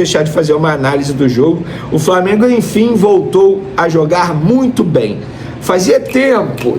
deixar de fazer uma análise do jogo. O Flamengo, enfim, voltou a jogar muito bem. Fazia tempo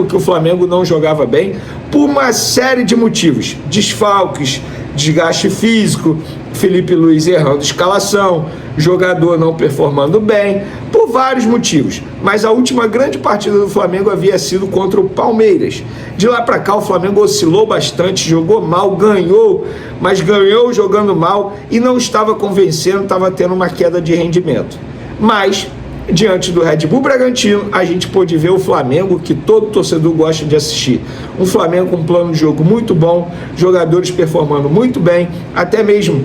que o Flamengo não jogava bem, por uma série de motivos. Desfalques, desgaste físico, Felipe Luiz errando escalação, jogador não performando bem, por vários motivos. Mas a última grande partida do Flamengo havia sido contra o Palmeiras. De lá para cá o Flamengo oscilou bastante, jogou mal, ganhou, mas ganhou jogando mal e não estava convencendo, estava tendo uma queda de rendimento. Mas diante do Red Bull Bragantino, a gente pôde ver o Flamengo que todo torcedor gosta de assistir. Um Flamengo com um plano de jogo muito bom, jogadores performando muito bem, até mesmo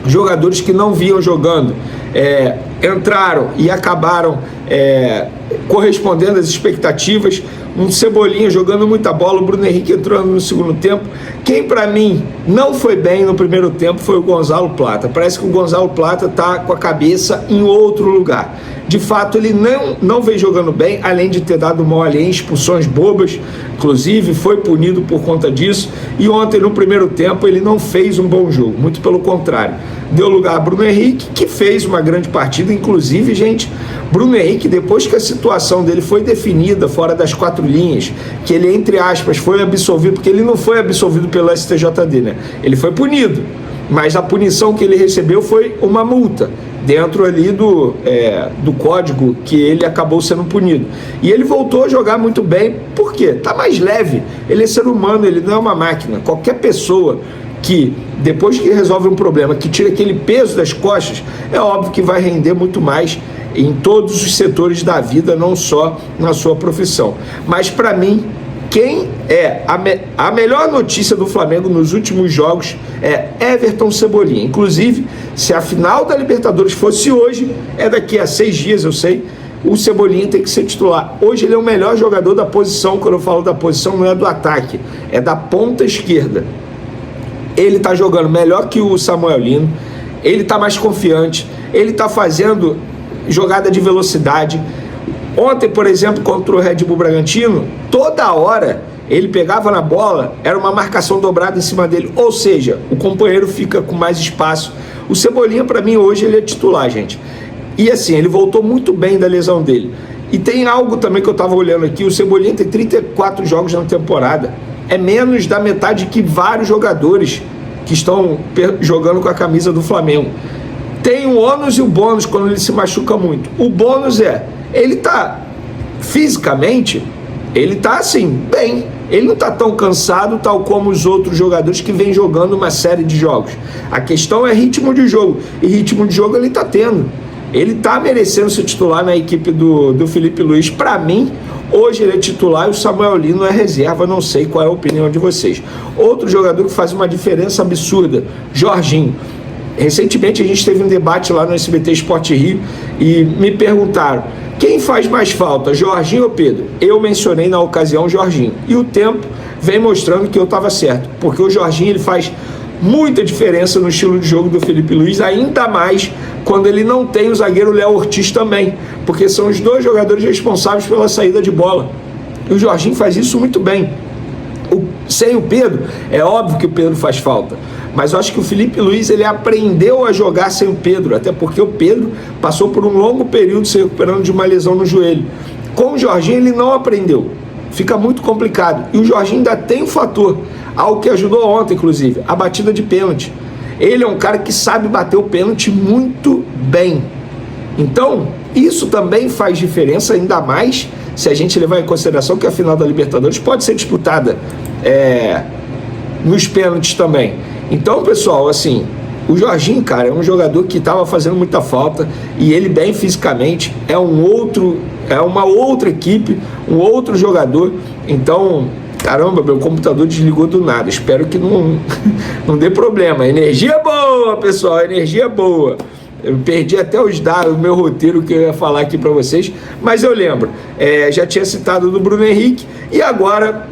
jogadores que não vinham jogando, entraram e acabaram correspondendo às expectativas. Um Cebolinha jogando muita bola, o Bruno Henrique entrando no segundo tempo. Quem para mim não foi bem no primeiro tempo foi o Gonzalo Plata. Parece que o Gonzalo Plata está com a cabeça em outro lugar. De fato, ele não vem jogando bem, além de ter dado mole em expulsões bobas, inclusive foi punido por conta disso. E ontem, no primeiro tempo, ele não fez um bom jogo, muito pelo contrário. Deu lugar a Bruno Henrique, que fez uma grande partida. Inclusive, gente, Bruno Henrique, depois que a situação dele foi definida fora das 4 linhas, que ele, entre aspas, foi absolvido, porque ele não foi absolvido pelo STJD, né? Ele foi punido, mas a punição que ele recebeu foi uma multa dentro ali do código que ele acabou sendo punido. E ele voltou a jogar muito bem, por quê? Tá mais leve, ele é ser humano, ele não é uma máquina. Qualquer pessoa que, depois que resolve um problema, que tira aquele peso das costas, é óbvio que vai render muito mais em todos os setores da vida, não só na sua profissão. Mas para mim, quem é a melhor notícia do Flamengo nos últimos jogos é Everton Cebolinha. Inclusive, se a final da Libertadores fosse hoje, é daqui a 6 dias, eu sei, o Cebolinha tem que ser titular. Hoje ele é o melhor jogador da posição. Quando eu falo da posição, não é do ataque, é da ponta esquerda. Ele está jogando melhor que o Samuel Lino, ele está mais confiante, ele está fazendo jogada de velocidade. Ontem, por exemplo, contra o Red Bull Bragantino, toda hora ele pegava na bola, era uma marcação dobrada em cima dele, ou seja, o companheiro fica com mais espaço. O Cebolinha, para mim, hoje ele é titular, gente. E assim, ele voltou muito bem da lesão dele. E tem algo também que eu estava olhando aqui, o Cebolinha tem 34 jogos na temporada, é menos da metade que vários jogadores que estão jogando com a camisa do Flamengo. Tem o ônus e o bônus quando ele se machuca muito. O bônus ele tá fisicamente, ele tá assim, bem. Ele não tá tão cansado, tal como os outros jogadores que vêm jogando uma série de jogos. A questão é ritmo de jogo. E ritmo de jogo ele tá tendo. Ele tá merecendo ser titular na equipe do Felipe Luiz. Para mim, hoje ele é titular e o Samuel Lino é reserva. Não sei qual é a opinião de vocês. Outro jogador que faz uma diferença absurda, Jorginho. Recentemente a gente teve um debate lá no SBT Sport Rio e me perguntaram: quem faz mais falta, Jorginho ou Pedro? Eu mencionei na ocasião Jorginho. E o tempo vem mostrando que eu estava certo, porque o Jorginho ele faz muita diferença no estilo de jogo do Felipe Luiz, ainda mais quando ele não tem o zagueiro Léo Ortiz também, porque são os dois jogadores responsáveis pela saída de bola. E o Jorginho faz isso muito bem. Sem o Pedro, é óbvio que o Pedro faz falta, mas eu acho que o Felipe Luiz ele aprendeu a jogar sem o Pedro, até porque o Pedro passou por um longo período se recuperando de uma lesão no joelho. Com o Jorginho ele não aprendeu, fica muito complicado. E o Jorginho ainda tem um fator, algo que ajudou ontem inclusive, a batida de pênalti. Ele é um cara que sabe bater o pênalti muito bem, então isso também faz diferença, ainda mais se a gente levar em consideração que a final da Libertadores pode ser disputada nos pênaltis também. Então, pessoal, assim, o Jorginho, cara, é um jogador que estava fazendo muita falta e ele bem fisicamente é uma outra equipe, um outro jogador. Então, caramba, meu computador desligou do nada. Espero que não dê problema. Energia boa, pessoal, energia boa. Eu perdi até os dados, o meu roteiro que eu ia falar aqui para vocês, mas eu lembro, já tinha citado do Bruno Henrique, e agora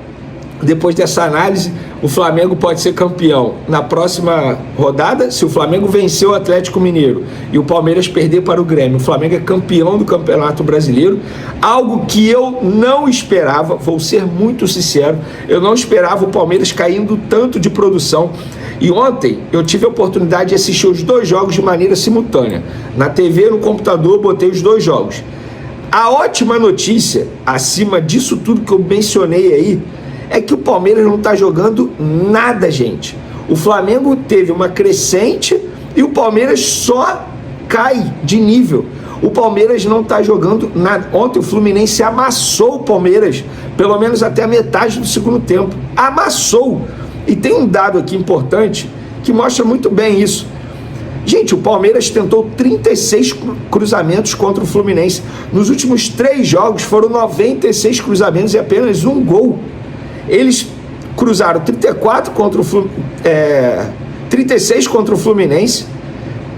depois dessa análise, o Flamengo pode ser campeão na próxima rodada. Se o Flamengo vencer o Atlético Mineiro e o Palmeiras perder para o Grêmio, o Flamengo é campeão do Campeonato Brasileiro, algo que eu não esperava, vou ser muito sincero, eu não esperava o Palmeiras caindo tanto de produção. E ontem eu tive a oportunidade de assistir os 2 jogos de maneira simultânea. Na TV, no computador, botei os 2 jogos. A ótima notícia, acima disso tudo que eu mencionei aí, é que o Palmeiras não está jogando nada, gente. O Flamengo teve uma crescente e o Palmeiras só cai de nível. O Palmeiras não está jogando nada. Ontem o Fluminense amassou o Palmeiras, pelo menos até a metade do segundo tempo. Amassou. E tem um dado aqui importante que mostra muito bem isso. Gente, o Palmeiras tentou 36 cruzamentos contra o Fluminense. Nos últimos 3 jogos foram 96 cruzamentos e apenas 1 gol. Eles cruzaram 34 contra o 36 contra o Fluminense,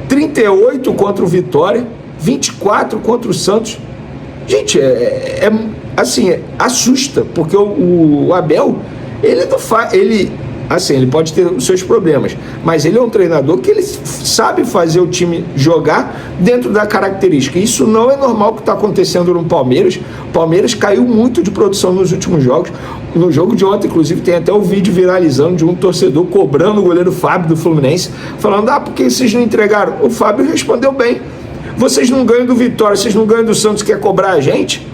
38 contra o Vitória, 24 contra o Santos. Gente, assim, assusta, porque o Abel, ele não faz, assim, ele pode ter os seus problemas, mas ele é um treinador que ele sabe fazer o time jogar dentro da característica. Isso não é normal que está acontecendo no Palmeiras. O Palmeiras caiu muito de produção nos últimos jogos. No jogo de ontem, inclusive, tem até o vídeo viralizando de um torcedor cobrando o goleiro Fábio do Fluminense, falando, por que vocês não entregaram? O Fábio respondeu bem: vocês não ganham do Vitória, vocês não ganham do Santos, quer cobrar a gente?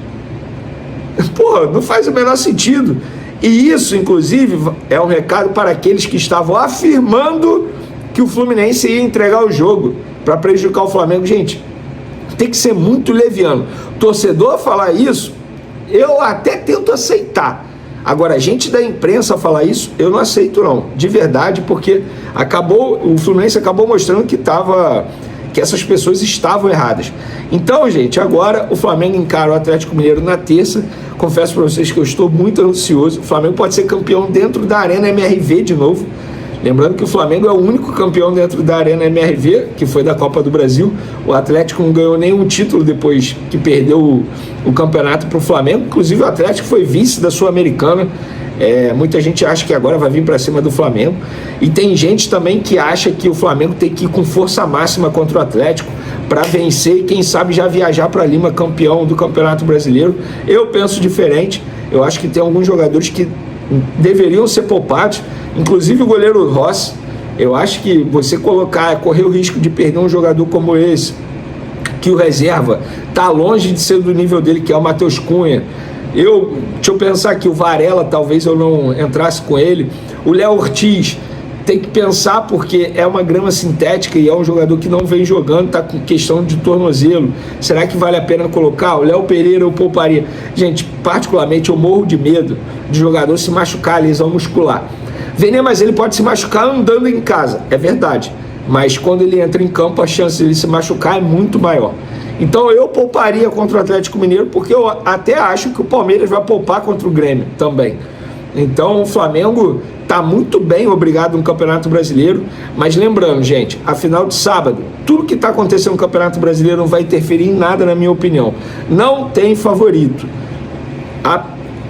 Pô, não faz o menor sentido. E isso, inclusive, é um recado para aqueles que estavam afirmando que o Fluminense ia entregar o jogo para prejudicar o Flamengo. Gente, tem que ser muito leviano. Torcedor falar isso, eu até tento aceitar. Agora, a gente da imprensa falar isso, eu não aceito não, de verdade, porque o Fluminense acabou mostrando que essas pessoas estavam erradas. Então, gente, agora o Flamengo encara o Atlético Mineiro na terça. Confesso para vocês que eu estou muito ansioso. O Flamengo pode ser campeão dentro da Arena MRV de novo. Lembrando que o Flamengo é o único campeão dentro da Arena MRV, que foi da Copa do Brasil. O Atlético não ganhou nenhum título depois que perdeu o campeonato para o Flamengo. Inclusive o Atlético foi vice da Sul-Americana. Muita gente acha que agora vai vir para cima do Flamengo. E tem gente também que acha que o Flamengo tem que ir com força máxima contra o Atlético para vencer e quem sabe já viajar para Lima campeão do Campeonato Brasileiro. Eu penso diferente. Eu acho que tem alguns jogadores que deveriam ser poupados, inclusive o goleiro Rossi. Eu acho que você correr o risco de perder um jogador como esse, que o reserva está longe de ser do nível dele, que é o Matheus Cunha. Deixa eu pensar aqui, o Varela talvez eu não entrasse com ele. O Léo Ortiz, tem que pensar porque é uma grama sintética e é um jogador que não vem jogando, está com questão de tornozelo. Será que vale a pena colocar? O Léo Pereira eu pouparia. Gente, particularmente eu morro de medo de jogador se machucar, lesão muscular. Vene, mas ele pode se machucar andando em casa, é verdade. Mas quando ele entra em campo, a chance de ele se machucar é muito maior. Então eu pouparia contra o Atlético Mineiro, porque eu até acho que o Palmeiras vai poupar contra o Grêmio também. Então o Flamengo está muito bem, obrigado, no Campeonato Brasileiro. Mas lembrando, gente, a final de sábado, tudo que está acontecendo no Campeonato Brasileiro não vai interferir em nada, na minha opinião. Não tem favorito.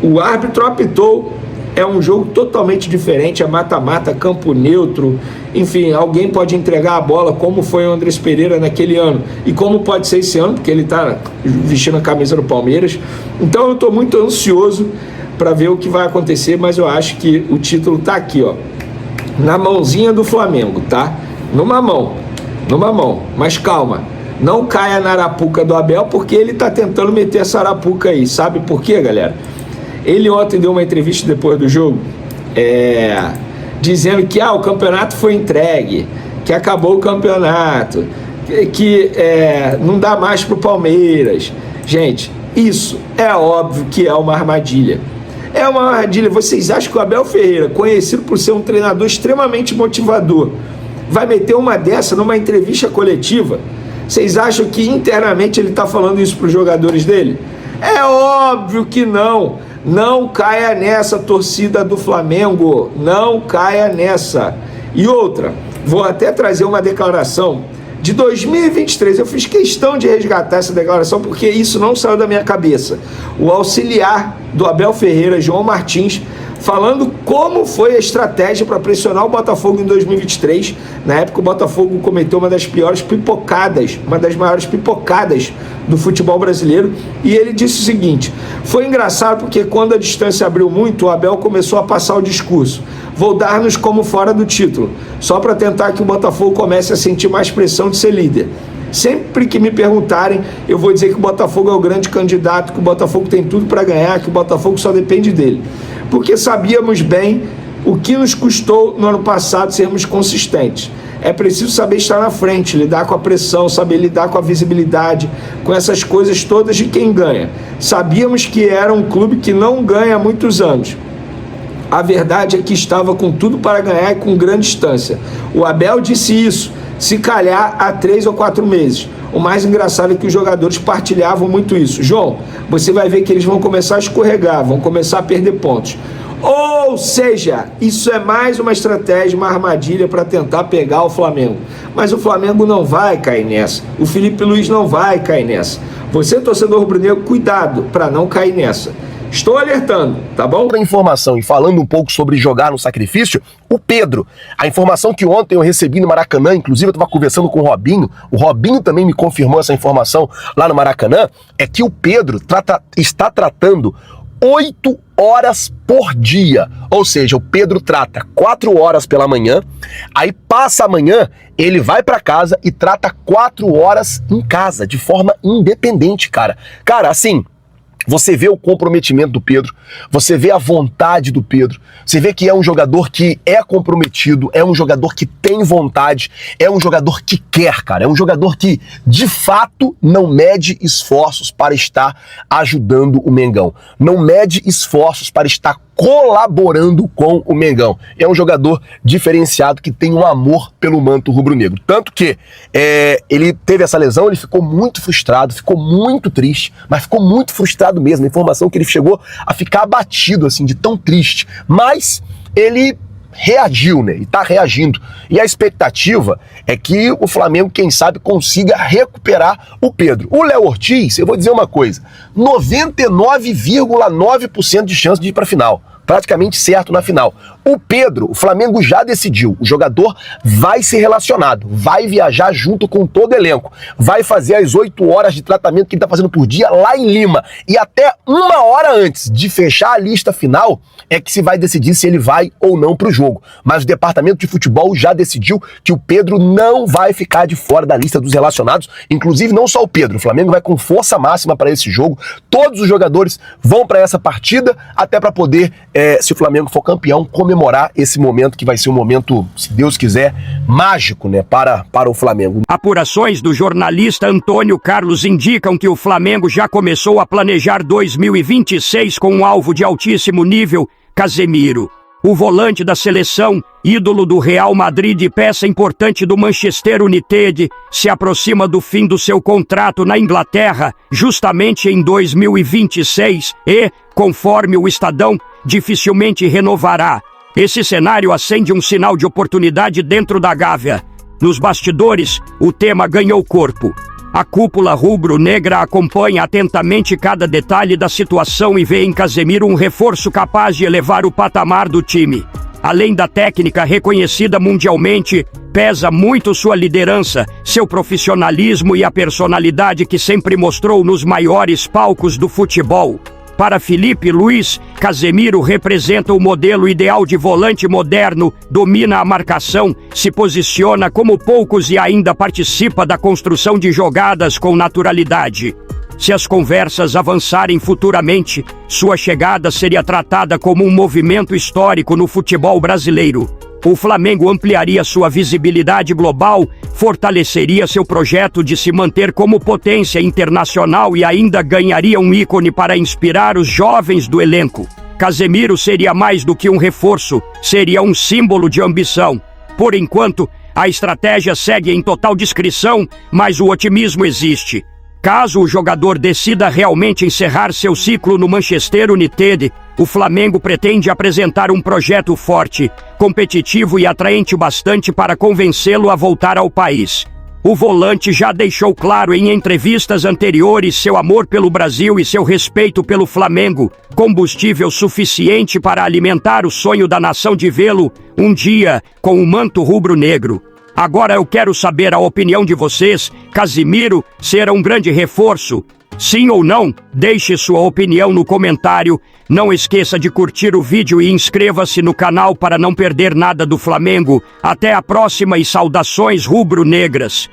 O árbitro apitou, é um jogo totalmente diferente, é mata-mata, campo neutro, enfim, alguém pode entregar a bola, como foi o Andrés Pereira naquele ano, e como pode ser esse ano, porque ele está vestindo a camisa do Palmeiras. Então eu estou muito ansioso para ver o que vai acontecer, mas eu acho que o título está aqui, ó, na mãozinha do Flamengo, tá? Numa mão, mas calma, não caia na arapuca do Abel, porque ele está tentando meter essa arapuca aí. Sabe por quê, galera? Ele ontem deu uma entrevista depois do jogo, dizendo que o campeonato foi entregue, que acabou o campeonato, que não dá mais para o Palmeiras. Gente, isso é óbvio que é uma armadilha. É uma armadilha. Vocês acham que o Abel Ferreira, conhecido por ser um treinador extremamente motivador, vai meter uma dessa numa entrevista coletiva? Vocês acham que internamente ele está falando isso para os jogadores dele? É óbvio que não. Não caia nessa, torcida do Flamengo. Não caia nessa. E outra, vou até trazer uma declaração de 2023. Eu fiz questão de resgatar essa declaração porque isso não saiu da minha cabeça. O auxiliar do Abel Ferreira, João Martins, falando como foi a estratégia para pressionar o Botafogo em 2023. Na época o Botafogo cometeu uma das piores pipocadas, uma das maiores pipocadas do futebol brasileiro, e ele disse o seguinte: foi engraçado porque quando a distância abriu muito, o Abel começou a passar o discurso: vou dar-nos como fora do título, só para tentar que o Botafogo comece a sentir mais pressão de ser líder. Sempre que me perguntarem, eu vou dizer que o Botafogo é o grande candidato, que o Botafogo tem tudo para ganhar, que o Botafogo só depende dele. Porque sabíamos bem o que nos custou no ano passado sermos consistentes. É preciso saber estar na frente, lidar com a pressão, saber lidar com a visibilidade, com essas coisas todas de quem ganha. Sabíamos que era um clube que não ganha há muitos anos. A verdade é que estava com tudo para ganhar e com grande distância. O Abel disse isso, se calhar há 3 ou 4 meses. O mais engraçado é que os jogadores partilhavam muito isso. João, você vai ver que eles vão começar a escorregar, vão começar a perder pontos. Ou seja, isso é mais uma estratégia, uma armadilha para tentar pegar o Flamengo. Mas o Flamengo não vai cair nessa. O Felipe Luiz não vai cair nessa. Você, torcedor rubro-negro, cuidado para não cair nessa. Estou alertando, tá bom? Outra informação, e falando um pouco sobre jogar no sacrifício, o Pedro. A informação que ontem eu recebi no Maracanã, inclusive eu estava conversando com o Robinho também me confirmou essa informação lá no Maracanã, é que o Pedro está tratando 8 horas por dia. Ou seja, o Pedro trata 4 horas pela manhã, aí passa a manhã, ele vai para casa e trata 4 horas em casa, de forma independente, cara. Cara, assim, você vê o comprometimento do Pedro, você vê a vontade do Pedro, você vê que é um jogador que é comprometido, é um jogador que tem vontade, é um jogador que quer, cara, é um jogador que, de fato, não mede esforços para estar ajudando o Mengão, não mede esforços para estar colaborando com o Mengão. É um jogador diferenciado que tem um amor pelo manto rubro-negro. Tanto que ele teve essa lesão, ele ficou muito frustrado, ficou muito triste, mas ficou muito frustrado mesmo. A informação que ele chegou a ficar abatido, assim, de tão triste. Mas ele reagiu, né? E tá reagindo. E a expectativa é que o Flamengo, quem sabe, consiga recuperar o Pedro. O Léo Ortiz, eu vou dizer uma coisa, 99,9% de chance de ir pra final. Praticamente certo na final. O Pedro, o Flamengo já decidiu, o jogador vai ser relacionado, vai viajar junto com todo o elenco, vai fazer as 8 horas de tratamento que ele está fazendo por dia lá em Lima, e até 1 hora antes de fechar a lista final é que se vai decidir se ele vai ou não para o jogo. Mas o departamento de futebol já decidiu que o Pedro não vai ficar de fora da lista dos relacionados, inclusive não só o Pedro, o Flamengo vai com força máxima para esse jogo, todos os jogadores vão para essa partida, até para poder, se o Flamengo for campeão, comemorar esse momento que vai ser um momento, se Deus quiser, mágico, né, para o Flamengo. Apurações do jornalista Antônio Carlos indicam que o Flamengo já começou a planejar 2026 com um alvo de altíssimo nível, Casemiro. O volante da seleção, ídolo do Real Madrid e peça importante do Manchester United, se aproxima do fim do seu contrato na Inglaterra, justamente em 2026 e, conforme o Estadão, dificilmente renovará. Esse cenário acende um sinal de oportunidade dentro da Gávea. Nos bastidores, o tema ganhou corpo. A cúpula rubro-negra acompanha atentamente cada detalhe da situação e vê em Casemiro um reforço capaz de elevar o patamar do time. Além da técnica reconhecida mundialmente, pesa muito sua liderança, seu profissionalismo e a personalidade que sempre mostrou nos maiores palcos do futebol. Para Felipe Luiz, Casemiro representa o modelo ideal de volante moderno, domina a marcação, se posiciona como poucos e ainda participa da construção de jogadas com naturalidade. Se as conversas avançarem futuramente, sua chegada seria tratada como um movimento histórico no futebol brasileiro. O Flamengo ampliaria sua visibilidade global, fortaleceria seu projeto de se manter como potência internacional e ainda ganharia um ícone para inspirar os jovens do elenco. Casemiro seria mais do que um reforço, seria um símbolo de ambição. Por enquanto, a estratégia segue em total discrição, mas o otimismo existe. Caso o jogador decida realmente encerrar seu ciclo no Manchester United, o Flamengo pretende apresentar um projeto forte, competitivo e atraente bastante para convencê-lo a voltar ao país. O volante já deixou claro em entrevistas anteriores seu amor pelo Brasil e seu respeito pelo Flamengo, combustível suficiente para alimentar o sonho da nação de vê-lo um dia com o manto rubro-negro. Agora eu quero saber a opinião de vocês. Casemiro será um grande reforço? Sim ou não? Deixe sua opinião no comentário. Não esqueça de curtir o vídeo e inscreva-se no canal para não perder nada do Flamengo. Até a próxima e saudações rubro-negras.